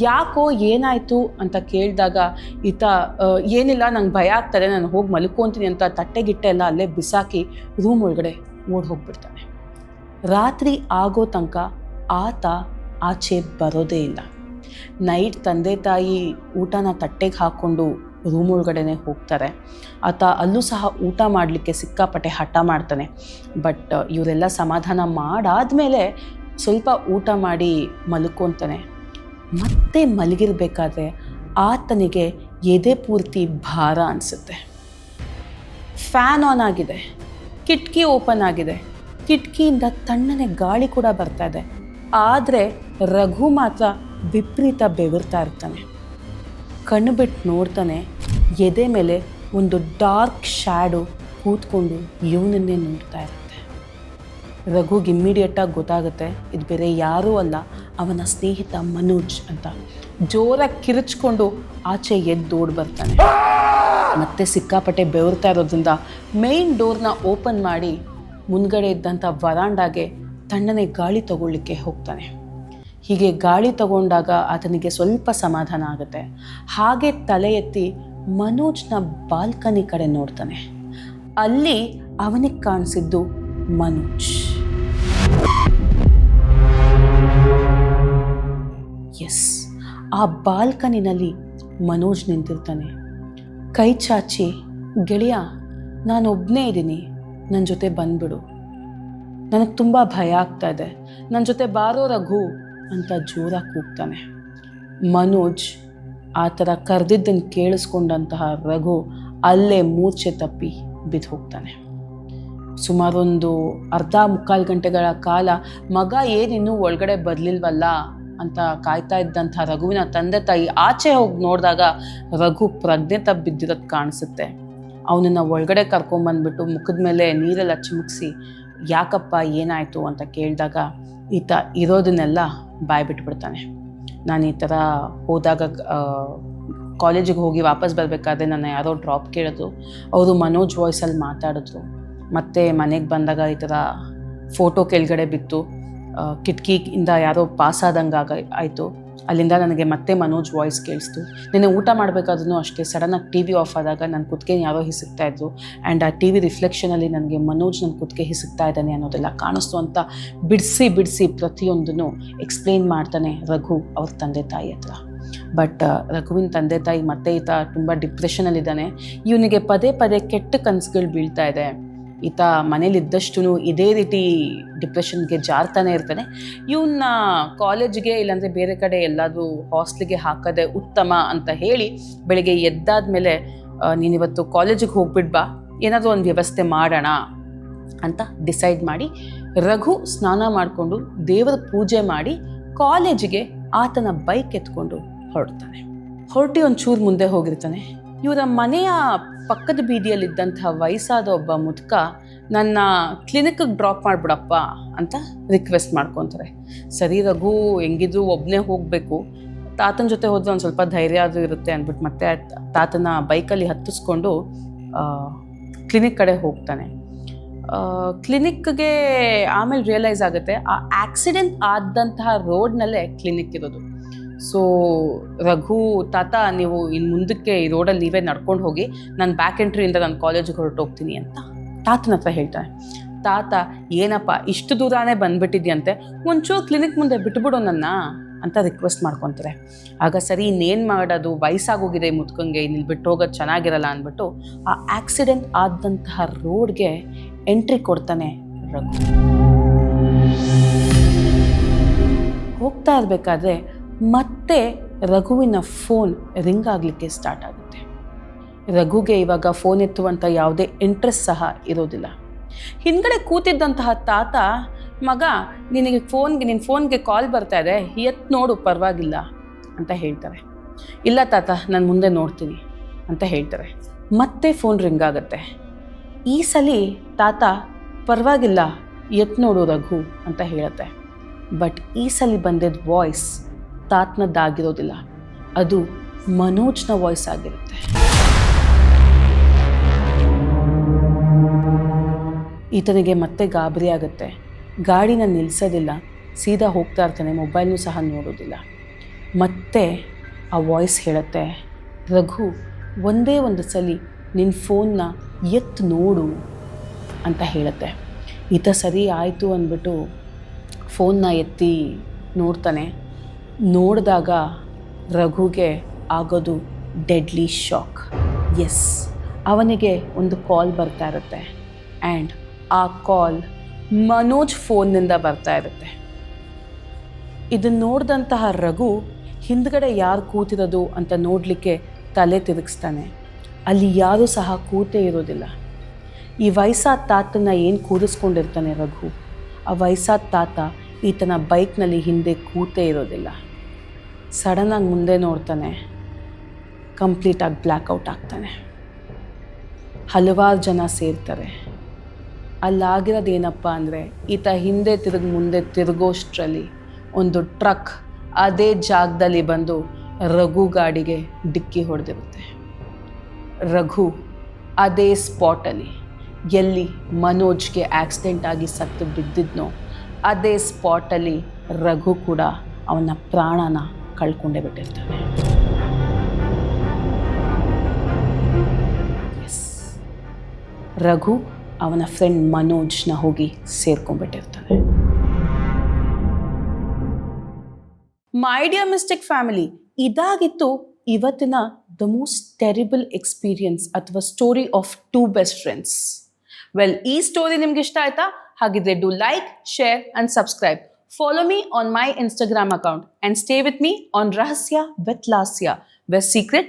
ಯಾಕೋ ಏನಾಯಿತು ಅಂತ ಕೇಳಿದಾಗ ಈತ ಏನಿಲ್ಲ, ನಂಗೆ ಭಯ ಆಗ್ತದೆ, ನಾನು ಹೋಗಿ ಮಲ್ಕೊತೀನಿ ಅಂತ ತಟ್ಟೆಗಿಟ್ಟೆ ಎಲ್ಲ ಅಲ್ಲೇ ಬಿಸಾಕಿ ರೂಮ್ ಒಳಗಡೆ ಓಡಿ ಹೋಗ್ಬಿಡ್ತಾನೆ. ರಾತ್ರಿ ಆಗೋ ತನಕ ಆತ ಆಚೆ ಬರೋದೇ ಇಲ್ಲ. ನೈಟ್ ತಂದೆ ತಾಯಿ ಊಟನ ತಟ್ಟೆಗೆ ಹಾಕ್ಕೊಂಡು ರೂಮ್ ಒಳಗಡೆನೆ ಹೋಗ್ತಾರೆ. ಆತ ಅಲ್ಲೂ ಸಹ ಊಟ ಮಾಡಲಿಕ್ಕೆ ಸಿಕ್ಕಾಪಟ್ಟೆ ಹಠ ಮಾಡ್ತಾನೆ. ಬಟ್ ಇವರೆಲ್ಲ ಸಮಾಧಾನ ಮಾಡಾದಮೇಲೆ ಸ್ವಲ್ಪ ಊಟ ಮಾಡಿ ಮಲ್ಕೊತಾನೆ. ಮತ್ತೆ ಮಲಗಿರ್ಬೇಕಾದ್ರೆ ಆತನಿಗೆ ಎದೆ ಪೂರ್ತಿ ಭಾರ ಅನಿಸುತ್ತೆ. ಫ್ಯಾನ್ ಆನ್ ಆಗಿದೆ, ಕಿಟಕಿ ಓಪನ್ ಆಗಿದೆ, ಕಿಟಕಿಯಿಂದ ತಣ್ಣನೆ ಗಾಳಿ ಕೂಡ ಬರ್ತಾ ಇದೆ. ಆದರೆ ರಘು ಮಾತ್ರ ವಿಪರೀತ ಬೆವರ್ತಾ ಇರ್ತಾನೆ. ಕಣ್ಣು ಬಿಟ್ಟು ನೋಡ್ತಾನೆ, ಎದೆ ಮೇಲೆ ಒಂದು ಡಾರ್ಕ್ ಶ್ಯಾಡೋ ಕೂತ್ಕೊಂಡು ಇವನನ್ನೇ ನೋಡ್ತಾ ಇರುತ್ತೆ. ರಘುಗೆ ಇಮ್ಮಿಡಿಯೇಟಾಗಿ ಗೊತ್ತಾಗುತ್ತೆ ಇದು ಬೇರೆ ಯಾರೂ ಅಲ್ಲ, ಅವನ ಸ್ನೇಹಿತ ಮನೋಜ್ ಅಂತ. ಜೋರಾಗಿ ಕಿರುಚ್ಕೊಂಡು ಆಚೆ ಎದ್ದೋಡಿ ಬರ್ತಾನೆ. ಮತ್ತೆ ಸಿಕ್ಕಾಪಟ್ಟೆ ಬೆವರ್ತಾ ಇರೋದ್ರಿಂದ ಮೇನ್ ಡೋರ್ನ ಓಪನ್ ಮಾಡಿ ಮುಂದ್ಗಡೆ ಇದ್ದಂಥ ವರಾಂಡಾಗೆ ತಣ್ಣನೆ ಗಾಳಿ ತಗೊಳ್ಳಿಕ್ಕೆ ಹೋಗ್ತಾನೆ. ಹೀಗೆ ಗಾಳಿ ತಗೊಂಡಾಗ ಆತನಿಗೆ ಸ್ವಲ್ಪ ಸಮಾಧಾನ ಆಗುತ್ತೆ. ಹಾಗೆ ತಲೆ ಎತ್ತಿ ಮನೋಜ್ನ ಬಾಲ್ಕನಿ ಕಡೆ ನೋಡ್ತಾನೆ. ಅಲ್ಲಿ ಅವನಿಗೆ ಕಾಣಿಸಿದ್ದು ಮನೋಜ್. ಎಸ್, ಆ ಬಾಲ್ಕನಿನಲ್ಲಿ ಮನೋಜ್ ನಿಂತಿರ್ತಾನೆ. ಕೈ ಚಾಚಿ, ಗೆಳೆಯ ನಾನೊಬ್ಬನೇ ಇದ್ದೀನಿ, ನನ್ನ ಜೊತೆ ಬಂದ್ಬಿಡು, ನನಗೆ ತುಂಬ ಭಯ ಆಗ್ತಾ ಇದೆ, ನನ್ನ ಜೊತೆ ಬಾರೋ ರಘು ಅಂತ ಜೋರಾಗಿ ಕೂಗ್ತಾನೆ. ಮನೋಜ್ ಆ ಥರ ಕರೆದಿದ್ದನ್ನು ಕೇಳಿಸ್ಕೊಂಡಂತಹ ರಘು ಅಲ್ಲೇ ಮೂರ್ಛೆ ತಪ್ಪಿ ಬಿದ್ದು ಹೋಗ್ತಾನೆ. ಸುಮಾರೊಂದು ಅರ್ಧ ಮುಕ್ಕಾಲು ಗಂಟೆಗಳ ಕಾಲ ಮಗ ಏನಿನ್ನೂ ಒಳಗಡೆ ಬರಲಿಲ್ವಲ್ಲ ಅಂತ ಕಾಯ್ತಾ ಇದ್ದಂಥ ರಘುವಿನ ತಂದೆ ತಾಯಿ ಆಚೆ ಹೋಗಿ ನೋಡಿದಾಗ ರಘು ಪ್ರಜ್ಞೆ ತಪ್ಪಿದ್ದಿರೋದು ಕಾಣಿಸುತ್ತೆ. ಅವನನ್ನು ಒಳಗಡೆ ಕರ್ಕೊಂಬಂದ್ಬಿಟ್ಟು ಮುಖದ ಮೇಲೆ ನೀರೆಲ್ಲ ಚಿಮುಕಿಸಿ ಯಾಕಪ್ಪ ಏನಾಯಿತು ಅಂತ ಕೇಳಿದಾಗ ಈತ ಇರೋದನ್ನೆಲ್ಲ ಬಾಯ್ ಬಿಟ್ಬಿಡ್ತಾನೆ. ನಾನು ಈ ಥರ ಹೋದಾಗ ಕಾಲೇಜಿಗೆ ಹೋಗಿ ವಾಪಸ್ ಬರಬೇಕಾದ್ರೆ ನನ್ನ ಯಾರೋ ಡ್ರಾಪ್ ಕೇಳಿದ್ರು. ಅವರು ಮನೋಜ್ ವಾಯ್ಸಲ್ಲಿ ಮಾತಾಡಿದ್ರು. ಮತ್ತು ಮನೆಗೆ ಬಂದಾಗ ಈ ಥರ ಫೋಟೋ ಕೆಳಗಡೆ ಬಿತ್ತು, ಕಿಟಕಿಯಿಂದ ಯಾರೋ ಪಾಸ್ ಆದಂಗೆ ಆಯಿತು. ಅಲ್ಲಿಂದ ನನಗೆ ಮತ್ತೆ ಮನೋಜ್ ವಾಯ್ಸ್ ಕೇಳಿಸ್ತು. ನೆನ್ನೆ ಊಟ ಮಾಡಬೇಕಾದ್ರೂ ಅಷ್ಟೇ ಸಡನ್ನಾಗಿ ಟಿ ವಿ ಆಫ್ ಆದಾಗ ನನ್ನ ಕುತ್ತಿಗೆ ಯಾರೋ ಹಿಸುಕ್ತಾ ಇದ್ರು. ಆ್ಯಂಡ್ ಆ ಟಿ ವಿ ರಿಫ್ಲೆಕ್ಷನಲ್ಲಿ ನನಗೆ ಮನೋಜ್ ನನ್ನ ಕುತ್ತಿಗೆ ಹಿಸುಕ್ತಾ ಇದ್ದಾನೆ ಅನ್ನೋದೆಲ್ಲ ಕಾಣಿಸ್ತು ಅಂತ ಬಿಡಿಸಿ ಪ್ರತಿಯೊಂದನ್ನು ಎಕ್ಸ್ಪ್ಲೇನ್ ಮಾಡ್ತಾನೆ ರಘು ಅವ್ರ ತಂದೆ ತಾಯಿ ಹತ್ರ. ಬಟ್ ರಘುವಿನ ತಂದೆ ತಾಯಿ ಮತ್ತೆ ಈತ ತುಂಬ ಡಿಪ್ರೆಷನಲ್ಲಿದ್ದಾನೆ. ಇವನಿಗೆ ಪದೇ ಪದೇ ಕೆಟ್ಟ ಕನಸುಗಳು ಬೀಳ್ತಾ ಇದೆ. ಈತ ಮನೇಲಿದ್ದಷ್ಟು ಇದೇ ರೀತಿ ಡಿಪ್ರೆಷನ್ಗೆ ಜಾರ್ತಾನೆ ಇರ್ತಾನೆ. ಇವನ್ನ ಕಾಲೇಜಿಗೆ ಇಲ್ಲಾಂದರೆ ಬೇರೆ ಕಡೆ ಎಲ್ಲಾದರೂ ಹಾಸ್ಟ್ಲಿಗೆ ಹಾಕೋದೇ ಉತ್ತಮ ಅಂತ ಹೇಳಿ ಬೆಳಿಗ್ಗೆ ಎದ್ದಾದ್ಮೇಲೆ ನೀನಿವತ್ತು ಕಾಲೇಜಿಗೆ ಹೋಗ್ಬಿಡ್ಬಾ, ಏನಾದರೂ ಒಂದು ವ್ಯವಸ್ಥೆ ಮಾಡೋಣ ಅಂತ ಡಿಸೈಡ್ ಮಾಡಿ ರಘು ಸ್ನಾನ ಮಾಡಿಕೊಂಡು ದೇವರ ಪೂಜೆ ಮಾಡಿ ಕಾಲೇಜಿಗೆ ಆತನ ಬೈಕ್ ಎತ್ಕೊಂಡು ಹೊರಟಿ ಒಂಚೂರು ಮುಂದೆ ಹೋಗಿರ್ತಾನೆ. ಇವರ ಮನೆಯ ಪಕ್ಕದ ಬೀದಿಯಲ್ಲಿದ್ದಂಥ ವಯಸ್ಸಾದ ಒಬ್ಬ ಮುದುಕ ನನ್ನ ಕ್ಲಿನಿಕ್ಗೆ ಡ್ರಾಪ್ ಮಾಡಿಬಿಡಪ್ಪ ಅಂತ ರಿಕ್ವೆಸ್ಟ್ ಮಾಡ್ಕೊತಾರೆ. ಸರಿ ರಘು ಹೆಂಗಿದ್ರು ಒಬ್ಬನೇ ಹೋಗಬೇಕು, ತಾತನ ಜೊತೆ ಹೋದರೆ ಒಂದು ಸ್ವಲ್ಪ ಧೈರ್ಯ ಆದರೂ ಇರುತ್ತೆ ಅಂದ್ಬಿಟ್ಟು ಮತ್ತೆ ತಾತನ ಬೈಕಲ್ಲಿ ಹತ್ತಿಸ್ಕೊಂಡು ಕ್ಲಿನಿಕ್ ಕಡೆ ಹೋಗ್ತಾನೆ. ಕ್ಲಿನಿಕ್ಗೆ ಆಮೇಲೆ ರಿಯಲೈಸ್ ಆಗುತ್ತೆ ಆ ಆಕ್ಸಿಡೆಂಟ್ ಆದಂತಹ ರೋಡ್ನಲ್ಲೇ ಕ್ಲಿನಿಕ್ ಇರೋದು. ಸೊ ರಘು, ತಾತ ನೀವು ಇನ್ನು ಮುಂದಕ್ಕೆ ಈ ರೋಡಲ್ಲಿ ನೀವೇ ನಡ್ಕೊಂಡು ಹೋಗಿ, ನಾನು ಬ್ಯಾಕ್ ಎಂಟ್ರಿಯಿಂದ ನಾನು ಕಾಲೇಜಿಗೆ ಹೊರಟೋಗ್ತೀನಿ ಅಂತ ತಾತನ ಹತ್ರ ಹೇಳ್ತಾನೆ. ತಾತ, ಏನಪ್ಪ ಇಷ್ಟು ದೂರನೇ ಬಂದುಬಿಟ್ಟಿದ್ಯಂತೆ, ಒಂಚೂರು ಕ್ಲಿನಿಕ್ ಮುಂದೆ ಬಿಟ್ಬಿಡು ನನ್ನ ಅಂತ ರಿಕ್ವೆಸ್ಟ್ ಮಾಡ್ಕೊತಾರೆ. ಆಗ ಸರಿ ಇನ್ನೇನು ಮಾಡೋದು, ವಯಸ್ಸಾಗೋಗಿದೆ ಮುದ್ಕಂಗೆ, ಇಲ್ಲಿ ಬಿಟ್ಟು ಹೋಗೋದು ಚೆನ್ನಾಗಿರಲ್ಲ ಅಂದ್ಬಿಟ್ಟು ಆ ಆಕ್ಸಿಡೆಂಟ್ ಆದಂತಹ ರೋಡ್ಗೆ ಎಂಟ್ರಿ ಕೊಡ್ತಾನೆ ರಘು. ಹೋಗ್ತಾ ಇರಬೇಕಾದ್ರೆ ಮತ್ತೆ ರಘುವಿನ ಫೋನ್ ರಿಂಗ್ ಆಗಲಿಕ್ಕೆ ಸ್ಟಾರ್ಟ್ ಆಗುತ್ತೆ. ರಘುಗೆ ಇವಾಗ ಫೋನ್ ಎತ್ತುವಂಥ ಯಾವುದೇ ಇಂಟ್ರೆಸ್ಟ್ ಸಹ ಇರೋದಿಲ್ಲ. ಹಿಂದ್ಗಡೆ ಕೂತಿದ್ದಂತಹ ತಾತ, ಮಗ ನಿನಗೆ ನಿನ್ನ ಫೋನ್ಗೆ ಕಾಲ್ ಬರ್ತಾ ಇದೆ, ಎತ್ತು ನೋಡು ಪರವಾಗಿಲ್ಲ ಅಂತ ಹೇಳ್ತಾರೆ. ಇಲ್ಲ ತಾತ, ನಾನು ಮುಂದೆ ನೋಡ್ತೀನಿ ಅಂತ ಹೇಳ್ತಾರೆ. ಮತ್ತೆ ಫೋನ್ ರಿಂಗ್ ಆಗುತ್ತೆ. ಈ ಸಲ ತಾತ ಪರವಾಗಿಲ್ಲ ಎತ್ತು ನೋಡು ರಘು ಅಂತ ಹೇಳುತ್ತೆ. ಬಟ್ ಈ ಸಲ ಬಂದಿದ್ದ ವಾಯ್ಸ್ ತಾತನದ್ದಾಗಿರೋದಿಲ್ಲ, ಅದು ಮನೋಜ್ನ ವಾಯ್ಸ್ ಆಗಿರುತ್ತೆ. ಈತನಿಗೆ ಮತ್ತೆ ಗಾಬರಿ ಆಗುತ್ತೆ. ಗಾಡಿನ ನಿಲ್ಲಿಸೋದಿಲ್ಲ, ಸೀದಾ ಹೋಗ್ತಾ ಇರ್ತಾನೆ, ಮೊಬೈಲ್ನೂ ಸಹ ನೋಡೋದಿಲ್ಲ. ಮತ್ತೆ ಆ ವಾಯ್ಸ್ ಹೇಳುತ್ತೆ, ರಘು ಒಂದೇ ಒಂದು ಸಲ ನಿನ್ನ ಫೋನ್ನ ಎತ್ತು ನೋಡು ಅಂತ ಹೇಳುತ್ತೆ. ಈತ ಸರಿ ಆಯಿತು ಅಂದ್ಬಿಟ್ಟು ಫೋನ್ನ ಎತ್ತಿ ನೋಡ್ತಾನೆ. ನೋಡಿದಾಗ ರಘುಗೆ ಆಗೋದು ಡೆಡ್ಲಿ ಶಾಕ್. ಎಸ್, ಅವನಿಗೆ ಒಂದು ಕಾಲ್ ಬರ್ತಾ ಇರುತ್ತೆ. ಆ್ಯಂಡ್ ಆ ಕಾಲ್ ಮನೋಜ್ ಫೋನ್ನಿಂದ ಬರ್ತಾ ಇರುತ್ತೆ. ಇದನ್ನು ನೋಡಿದಂತಹ ರಘು ಹಿಂದ್ಗಡೆ ಯಾರು ಕೂತಿರೋದು ಅಂತ ನೋಡಲಿಕ್ಕೆ ತಲೆ ತಿರುಗಿಸ್ತಾನೆ. ಅಲ್ಲಿ ಯಾರೂ ಸಹ ಕೂತೇ ಇರೋದಿಲ್ಲ. ಈ ವಯಸ್ಸಾದ ತಾತನ ಏನು ಕೂರಿಸ್ಕೊಂಡಿರ್ತಾನೆ ರಘು, ಆ ವಯಸ್ಸಾದ ತಾತ ಈತನ ಬೈಕ್ನಲ್ಲಿ ಹಿಂದೆ ಕೂತೇ ಇರೋದಿಲ್ಲ. ಸಡನ್ನಾಗಿ ಮುಂದೆ ನೋಡ್ತಾನೆ, ಕಂಪ್ಲೀಟಾಗಿ ಬ್ಲ್ಯಾಕ್ಔಟ್ ಆಗ್ತಾನೆ. ಹಲವಾರು ಜನ ಸೇರ್ತಾರೆ. ಅಲ್ಲಾಗಿರೋದೇನಪ್ಪ ಅಂದರೆ, ಈತ ಹಿಂದೆ ಮುಂದೆ ತಿರುಗೋಷ್ಟರಲ್ಲಿ ಒಂದು ಟ್ರಕ್ ಅದೇ ಜಾಗದಲ್ಲಿ ಬಂದು ರಘು ಗಾಡಿಗೆ ಡಿಕ್ಕಿ ಹೊಡೆದಿರುತ್ತೆ. ರಘು ಅದೇ ಸ್ಪಾಟಲ್ಲಿ ಎಲ್ಲಿ ಮನೋಜ್ಗೆ ಆಕ್ಸಿಡೆಂಟ್ ಆಗಿ ಸತ್ತು ಬಿದ್ದಿದ್ನೋ ಅದೇ ಸ್ಪಾಟಲ್ಲಿ ರಘು ಕೂಡ ಅವನ ಪ್ರಾಣನ ಕಳ್ಕೊಂಡೇ ಬಿಟ್ಟಿರ್ತಾನೆ. ಎಸ್, ರಘು ಅವನ ಫ್ರೆಂಡ್ ಮನೋಜ್ನ ಹೋಗಿ ಸೇರ್ಕೊಂಡ್ಬಿಟ್ಟಿರ್ತಾನೆ. ಮೈ ಡಿಯರ್ ಮಿಸ್ಟೇಕ್ ಫ್ಯಾಮಿಲಿ, ಇದಾಗಿತ್ತು ಇವತ್ತಿನ ದ ಮೋಸ್ಟ್ ಟೆರಿಬಲ್ ಎಕ್ಸ್ಪೀರಿಯನ್ಸ್ ಅಥವಾ story of two best friends. Well, ಈ ಸ್ಟೋರಿ ನಿಮ್ಗೆ ಇಷ್ಟ ಆಯ್ತಾ? ಹಾಗಿದ್ರೆ do like, share and subscribe. Follow me on my Instagram account and stay with me on Rahasya with Lasya, where secret